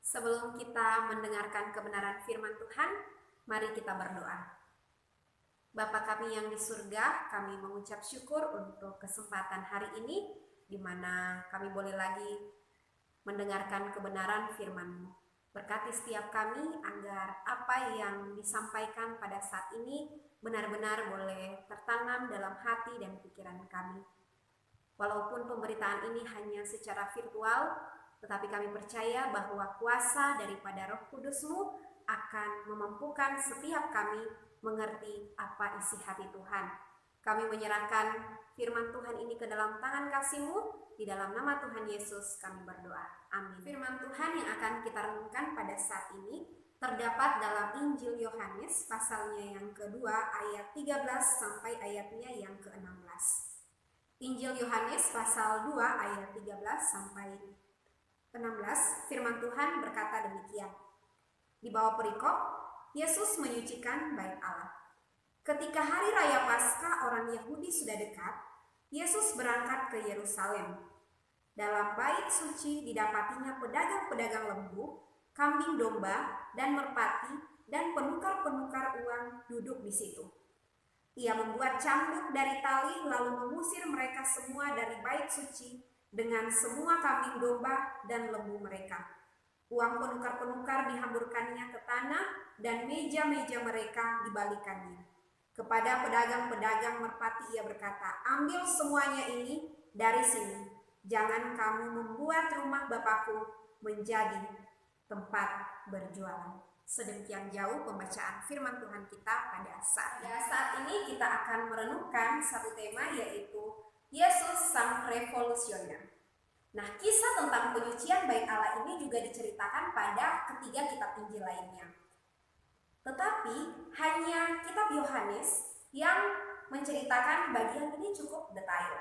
Sebelum kita mendengarkan kebenaran firman Tuhan, mari kita berdoa. Bapa kami yang di surga, kami mengucap syukur untuk kesempatan hari ini, di mana kami boleh lagi mendengarkan kebenaran firman-Mu. Berkati setiap kami agar apa yang disampaikan pada saat ini benar-benar boleh tertanam dalam hati dan pikiran kami. Walaupun pemberitaan ini hanya secara virtual, tetapi kami percaya bahwa kuasa daripada Roh Kudus-Mu akan memampukan setiap kami mengerti apa isi hati Tuhan. Kami menyerahkan firman Tuhan ini ke dalam tangan kasih-Mu. Di dalam nama Tuhan Yesus kami berdoa. Amin. Firman Tuhan yang akan kita renungkan pada saat ini terdapat dalam Injil Yohanes pasalnya yang kedua ayat 13 sampai ayatnya yang ke-16. Injil Yohanes pasal 2 ayat 13 sampai 16, firman Tuhan berkata demikian. Di bawah perikop, Yesus menyucikan bait Allah. Ketika hari raya Paskah orang Yahudi sudah dekat, Yesus berangkat ke Yerusalem. Dalam bait suci didapatinya pedagang-pedagang lembu, kambing domba, dan merpati, dan penukar-penukar uang duduk di situ. Ia membuat cambuk dari tali lalu mengusir mereka semua dari bait suci dengan semua kambing domba dan lembu mereka. Uang penukar-penukar dihamburkannya ke tanah dan meja-meja mereka dibalikannya. Kepada pedagang-pedagang merpati ia berkata, "Ambil semuanya ini dari sini. Jangan kamu membuat rumah Bapakku menjadi tempat berjualan." Sedemikian jauh pembacaan firman Tuhan kita pada saat ini kita akan merenungkan satu tema, yaitu Yesus Sang Revolusioner. Nah, kisah tentang penyucian bait Allah ini juga diceritakan pada ketiga kitab Injil lainnya. Tetapi hanya kitab Yohanes yang menceritakan bagian ini cukup detail.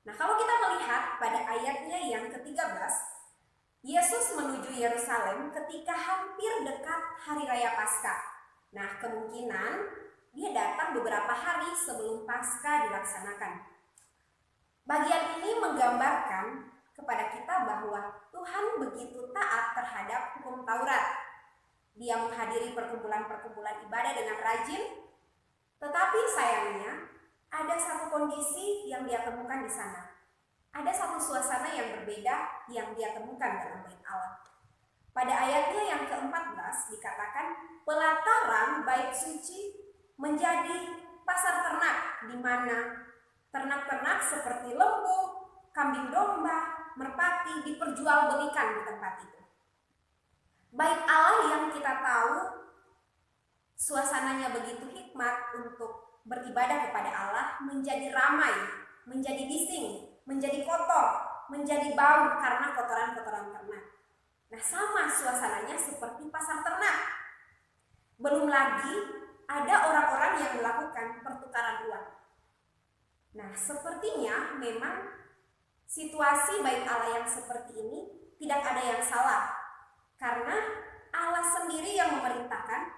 Nah, kalau kita melihat pada ayatnya yang ke-13, Yesus menuju Yerusalem ketika hampir dekat hari raya Paskah. Nah, kemungkinan dia datang beberapa hari sebelum Paskah dilaksanakan. Bagian ini menggambarkan kepada kita bahwa Tuhan begitu taat terhadap hukum Taurat. Dia menghadiri perkumpulan-perkumpulan ibadah dengan rajin, tetapi sayangnya ada satu kondisi yang dia temukan di sana. Ada satu suasana yang berbeda yang dia temukan dalam bait Allah. Pada ayatnya yang ke-14 dikatakan pelataran bait suci menjadi pasar ternak, di mana ternak-ternak seperti lembu, kambing domba, merpati diperjualbelikan di tempat itu. Bait Allah yang kita tahu suasananya begitu hikmat untuk beribadah kepada Allah menjadi ramai, menjadi bising, menjadi kotor, menjadi bau karena kotoran-kotoran ternak. Nah, sama suasananya seperti pasar ternak. Belum lagi ada orang-orang yang melakukan pertukaran uang. Nah, sepertinya memang situasi bait Allah yang seperti ini tidak ada yang salah, karena Allah sendiri yang memerintahkan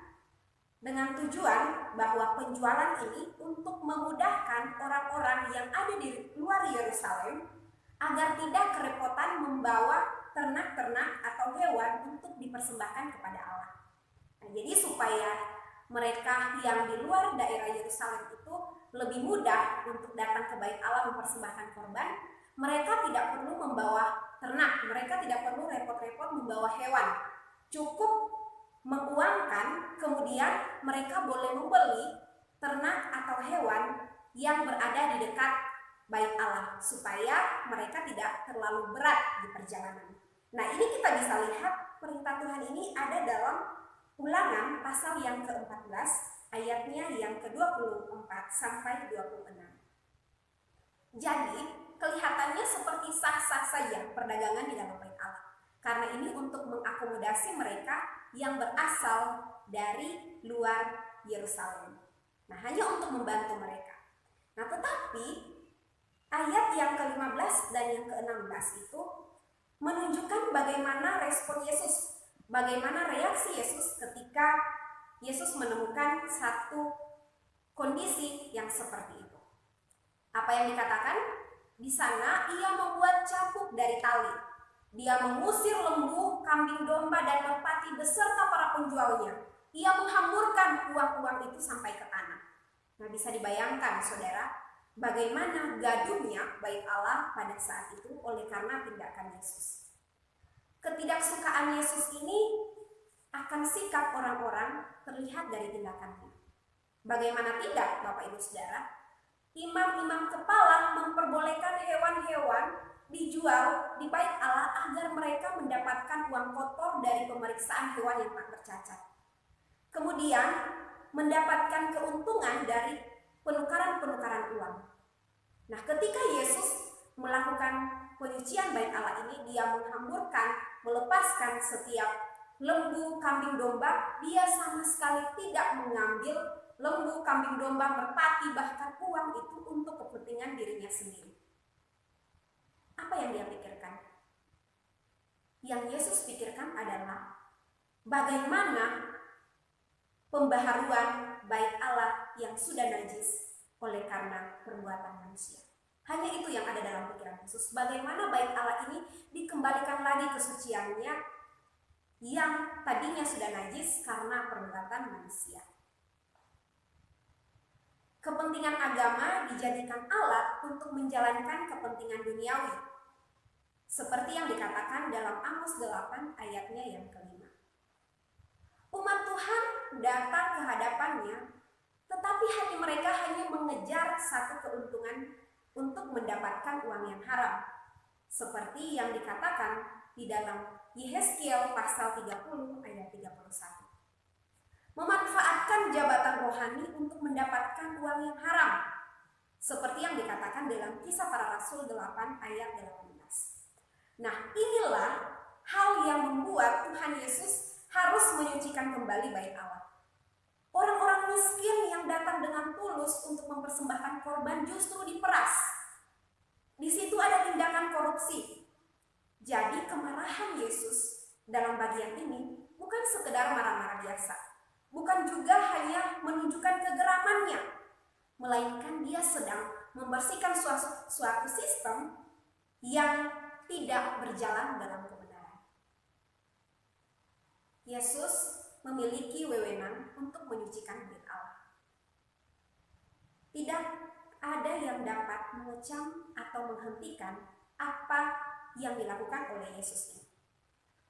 dengan tujuan bahwa penjualan ini untuk memudahkan orang-orang yang ada di luar Yerusalem agar tidak kerepotan membawa ternak-ternak atau hewan untuk dipersembahkan kepada Allah. Nah, jadi supaya mereka yang di luar daerah Yerusalem itu lebih mudah untuk datang ke bait Allah mempersembahkan korban, mereka tidak perlu membawa ternak, mereka tidak perlu repot-repot membawa hewan. Cukup menguangkan, kemudian mereka boleh membeli ternak atau hewan yang berada di dekat bait Allah supaya mereka tidak terlalu berat di perjalanan. Nah, ini kita bisa lihat perintah Tuhan ini ada dalam Ulangan pasal yang ke-14 ayatnya yang ke-24 sampai 26. Jadi, kelihatannya seperti sah-sah saja perdagangan di dalam bait Allah, karena ini untuk mengakomodasi mereka yang berasal dari luar Yerusalem. Nah, hanya untuk membantu mereka. Nah, tetapi ayat yang ke-15 dan yang ke-16 itu menunjukkan bagaimana respon Yesus, bagaimana reaksi Yesus ketika Yesus menemukan satu kondisi yang seperti itu. Apa yang dikatakan? Di sana ia membuat cambuk dari tali Dia mengusir lembu, kambing domba, dan merpati beserta para penjualnya. Ia menghamburkan uang-uang itu sampai ke tanah. Nah, bisa dibayangkan saudara, bagaimana gaduhnya bait Allah pada saat itu oleh karena tindakan Yesus. Ketidaksukaan Yesus ini akan sikap orang-orang terlihat dari tindakannya. Bagaimana tidak, Bapak Ibu Saudara? Imam-imam kepala memperbolehkan hewan-hewan dijual di bait Allah agar mereka mendapatkan uang kotor dari pemeriksaan hewan yang tak bercacat. Kemudian mendapatkan keuntungan dari penukaran-penukaran uang. Nah, ketika Yesus melakukan penyucian bait Allah ini, dia menghamburkan, melepaskan setiap lembu, kambing domba. Dia sama sekali tidak mengambil lembu, kambing domba, merpati, bahkan uang itu untuk kepentingan dirinya sendiri. Apa yang dia pikirkan? Yang Yesus pikirkan adalah bagaimana pembaharuan bait Allah yang sudah najis oleh karena perbuatan manusia. Hanya itu yang ada dalam pikiran Yesus. Bagaimana bait Allah ini dikembalikan lagi kesuciannya yang tadinya sudah najis karena perbuatan manusia. Kepentingan agama dijadikan alat untuk menjalankan kepentingan duniawi, seperti yang dikatakan dalam Amos 8 ayatnya yang kelima. Umat Tuhan datang ke hadapannya, tetapi hati mereka hanya mengejar satu keuntungan untuk mendapatkan uang yang haram, seperti yang dikatakan di dalam Yehezkiel pasal 30 ayat 31. Memanfaatkan jabatan rohani untuk mendapatkan uang yang haram, seperti yang dikatakan dalam Kisah Para Rasul 8 ayat 18. Nah, inilah hal yang membuat Tuhan Yesus harus menyucikan kembali bait Allah. Orang-orang miskin yang datang dengan tulus untuk mempersembahkan korban justru diperas. Di situ ada tindakan korupsi. Jadi kemarahan Yesus dalam bagian ini bukan sekedar marah-marah biasa, bukan juga hanya menunjukkan kegeramannya, melainkan dia sedang membersihkan suatu sistem yang tidak berjalan dalam kebenaran. Yesus memiliki wewenang untuk menyucikan bait Allah. Tidak ada yang dapat mengecam atau menghentikan apa yang dilakukan oleh Yesus ini.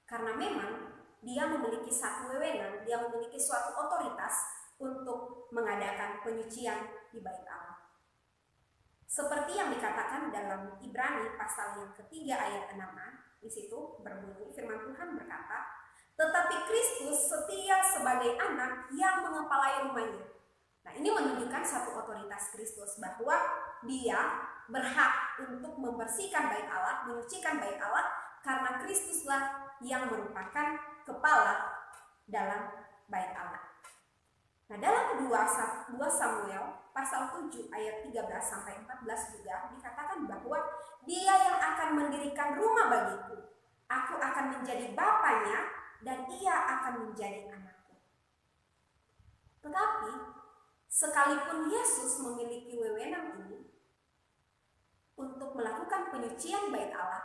Karena memang dia memiliki satu wewenang, dia memiliki suatu otoritas untuk mengadakan penyucian di bait Allah. Seperti yang dikatakan dalam Ibrani pasal yang ketiga ayat 6, di situ berbunyi firman Tuhan berkata, tetapi Kristus setia sebagai anak yang mengepalai rumahnya. Nah, ini menunjukkan satu otoritas Kristus bahwa dia berhak untuk membersihkan bait Allah, menyucikan bait Allah, karena Kristuslah yang merupakan kepala dalam bait Allah. Nah, dalam 2 Samuel pasal 7 ayat 13 sampai 14 juga dikatakan bahwa dia yang akan mendirikan rumah bagiku, aku akan menjadi bapaknya dan ia akan menjadi anakku. Tetapi sekalipun Yesus memiliki wewenang ini untuk melakukan penyucian bait Allah,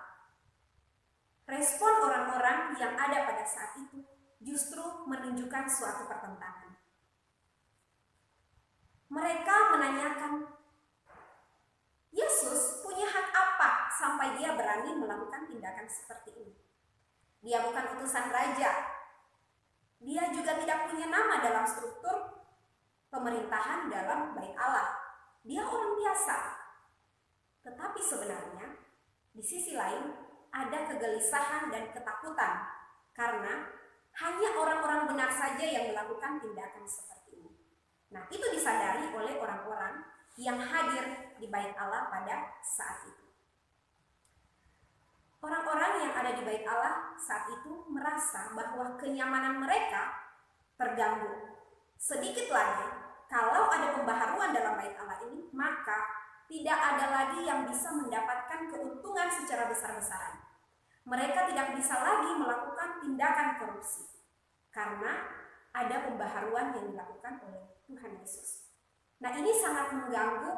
respon orang-orang yang ada pada saat itu justru menunjukkan suatu pertentangan. Mereka menanyakan, Yesus punya hak apa sampai dia berani melakukan tindakan seperti ini? Dia bukan utusan raja. Dia juga tidak punya nama dalam struktur pemerintahan dalam bait Allah. Dia orang biasa. Tetapi sebenarnya di sisi lain ada kegelisahan dan ketakutan karena hanya orang-orang benar saja yang melakukan tindakan seperti ini. Nah, itu disadari oleh orang-orang yang hadir di bait Allah pada saat itu. Orang-orang yang ada di bait Allah saat itu merasa bahwa kenyamanan mereka terganggu. Sedikit lagi, kalau ada pembaharuan dalam bait Allah ini, maka tidak ada lagi yang bisa mendapatkan keuntungan secara besar-besaran. Mereka tidak bisa lagi melakukan tindakan korupsi karena ada pembaharuan yang dilakukan oleh Tuhan Yesus. Nah, ini sangat mengganggu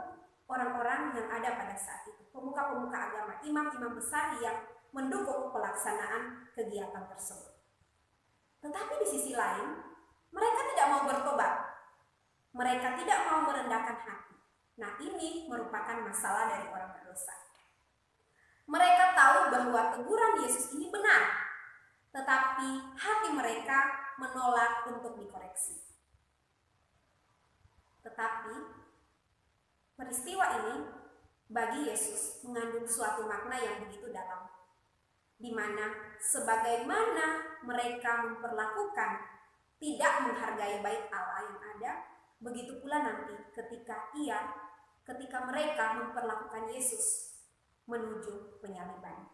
orang-orang yang ada pada saat itu, pemuka-pemuka agama, imam-imam besar yang mendukung pelaksanaan kegiatan tersebut. Tetapi di sisi lain, mereka tidak mau bertobat. Mereka tidak mau merendahkan hati. Nah, ini merupakan masalah dari orang berdosa. Mereka tahu bahwa teguran Yesus ini benar, tetapi hati mereka menolak untuk dikoreksi. Tetapi peristiwa ini bagi Yesus mengandung suatu makna yang begitu dalam, di mana sebagaimana mereka memperlakukan tidak menghargai bait Allah yang ada, begitu pula nanti ketika mereka memperlakukan Yesus menuju penyaliban.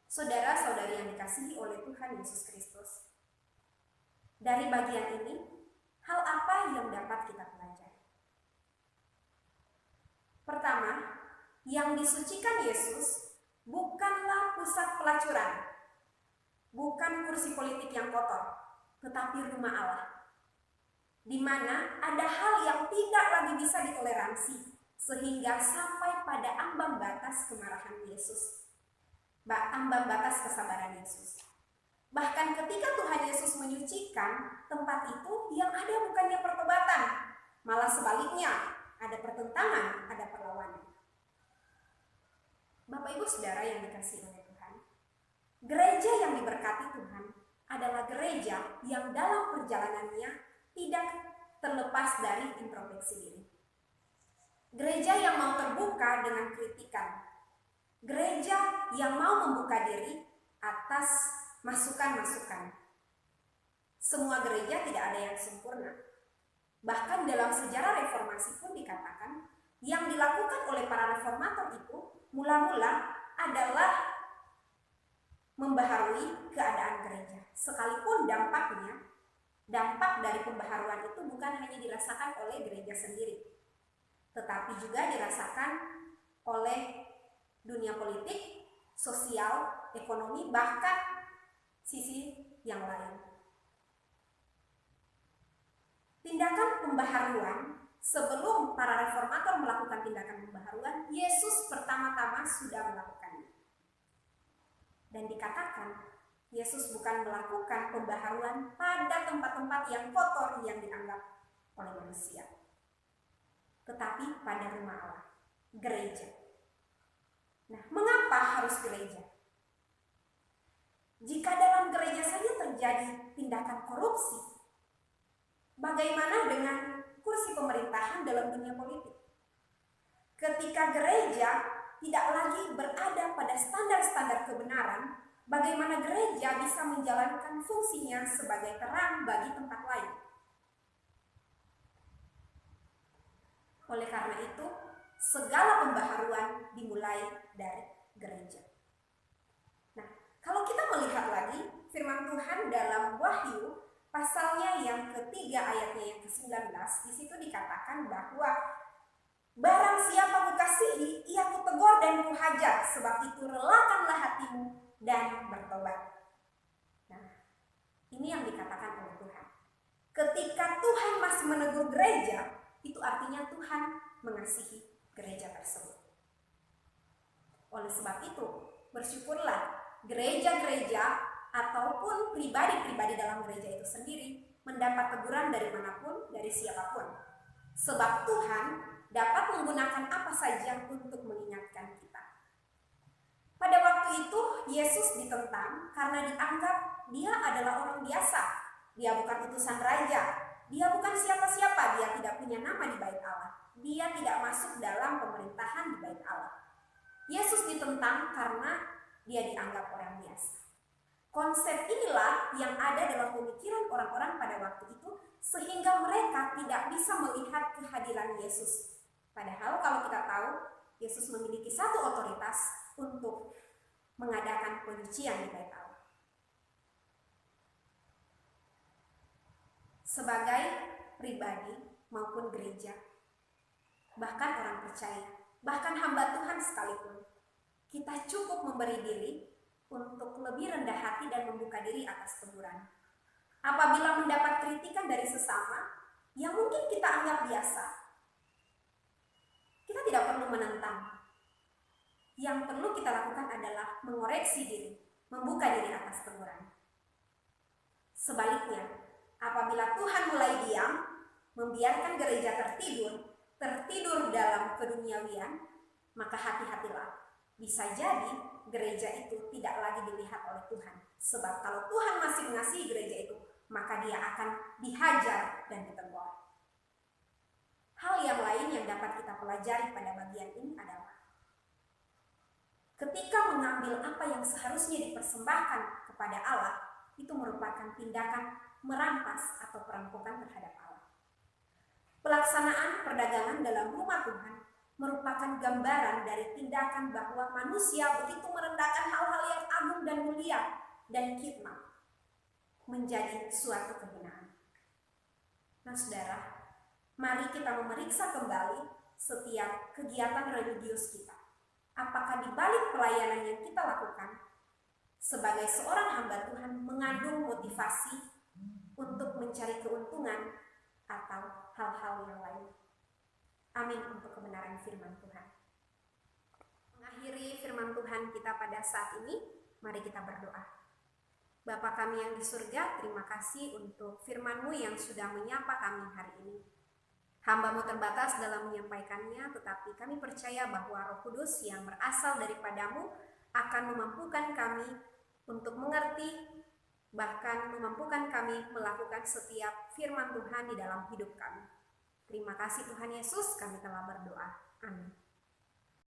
Saudara-saudari yang dikasihi oleh Tuhan Yesus Kristus, dari bagian ini, hal apa yang dapat kita pelajari? Pertama, yang disucikan Yesus bukanlah pusat pelacuran, bukan kursi politik yang kotor, tetapi rumah Allah, di mana ada hal yang tidak lagi bisa ditoleransi, sehingga sampai pada ambang batas kemarahan Yesus, ambang batas kesabaran Yesus. Bahkan ketika Tuhan Yesus menyucikan tempat itu, yang ada bukannya pertobatan, malah sebaliknya, ada pertentangan, ada perlawanan. Bapak Ibu Saudara yang dikasihi oleh Tuhan, gereja yang diberkati Tuhan adalah gereja yang dalam perjalanannya tidak terlepas dari introspeksi diri. Gereja yang mau terbuka dengan kritikan. Gereja yang mau membuka diri atas masukan-masukan. Semua gereja tidak ada yang sempurna. Bahkan dalam sejarah reformasi pun dikatakan yang dilakukan oleh para reformator itu mula-mula adalah membaharui keadaan gereja. Sekalipun dampak dari pembaharuan itu bukan hanya dirasakan oleh gereja sendiri, tetapi juga dirasakan oleh dunia politik, sosial, ekonomi, bahkan sisi yang lain. Tindakan pembaharuan, sebelum para reformator melakukan tindakan pembaharuan, Yesus pertama-tama sudah melakukannya. Dan dikatakan, Yesus bukan melakukan pembaharuan pada tempat-tempat yang kotor yang dianggap oleh manusia, tetapi pada rumah Allah, gereja. Nah, mengapa harus gereja? Jika dalam gereja saja terjadi tindakan korupsi, bagaimana dengan kursi pemerintahan dalam dunia politik? Ketika gereja tidak lagi berada pada standar-standar kebenaran, bagaimana gereja bisa menjalankan fungsinya sebagai terang bagi tempat lain? Oleh karena itu, segala pembaharuan dimulai dari gereja. Nah, kalau kita melihat lagi firman Tuhan dalam Wahyu pasalnya yang ketiga ayatnya yang ke-19, di situ dikatakan bahwa barang siapa kukasihi, ia kutegur dan kuhajar, sebab itu relakanlah hatimu dan bertobat. Nah, ini yang dikatakan oleh Tuhan. Ketika Tuhan masih menegur gereja, itu artinya Tuhan mengasihi gereja tersebut. Oleh sebab itu, bersyukurlah gereja-gereja ataupun pribadi-pribadi dalam gereja itu sendiri mendapat teguran dari manapun, dari siapapun. Sebab Tuhan dapat menggunakan apa saja untuk mengingatkan kita. Pada waktu itu, Yesus ditentang karena dianggap dia adalah orang biasa. Dia bukan utusan raja. Dia bukan siapa-siapa. Dia tidak punya nama di bait Allah. Dia tidak masuk dalam pemerintahan di bait Allah. Yesus ditentang karena dia dianggap orang biasa. Konsep inilah yang ada dalam pemikiran orang-orang pada waktu itu, sehingga mereka tidak bisa melihat kehadiran Yesus. Padahal kalau kita tahu, Yesus memiliki satu otoritas untuk mengadakan penyucian di bait Allah. Sebagai pribadi maupun gereja, bahkan orang percaya, bahkan hamba Tuhan sekalipun, kita cukup memberi diri untuk lebih rendah hati dan membuka diri atas teguran. Apabila mendapat kritikan dari sesama yang mungkin kita anggap biasa, kita tidak perlu menentang. yang perlu kita lakukan adalah mengoreksi diri, membuka diri atas teguran. Sebaliknya, apabila Tuhan mulai diam, membiarkan gereja tertidur dalam keduniawian, maka hati-hatilah. Bisa jadi gereja itu tidak lagi dilihat oleh Tuhan. Sebab kalau Tuhan masih mengasihi gereja itu, maka dia akan dihajar dan ditegur. Hal yang lain yang dapat kita pelajari pada bagian ini adalah ketika mengambil apa yang seharusnya dipersembahkan kepada Allah, itu merupakan tindakan merampas atau perampokan terhadap Allah. Pelaksanaan perdagangan dalam rumah Tuhan merupakan gambaran dari tindakan bahwa manusia begitu merendahkan hal-hal yang agung dan mulia dan khidmat menjadi suatu kehinaan. Nah saudara, mari kita memeriksa kembali setiap kegiatan religius kita. Apakah di balik pelayanan yang kita lakukan sebagai seorang hamba Tuhan mengandung motivasi untuk mencari keuntungan atau hal-hal yang lain. Amin untuk kebenaran firman Tuhan. Mengakhiri firman Tuhan kita pada saat ini, mari kita berdoa. Bapa kami yang di surga, terima kasih untuk firman-Mu yang sudah menyapa kami hari ini. Hamba-Mu terbatas dalam menyampaikannya, tetapi kami percaya bahwa Roh Kudus yang berasal daripada-Mu akan memampukan kami untuk mengerti, bahkan memampukan kami melakukan setiap firman Tuhan di dalam hidup kami. Terima kasih Tuhan Yesus, kami telah berdoa. Amin.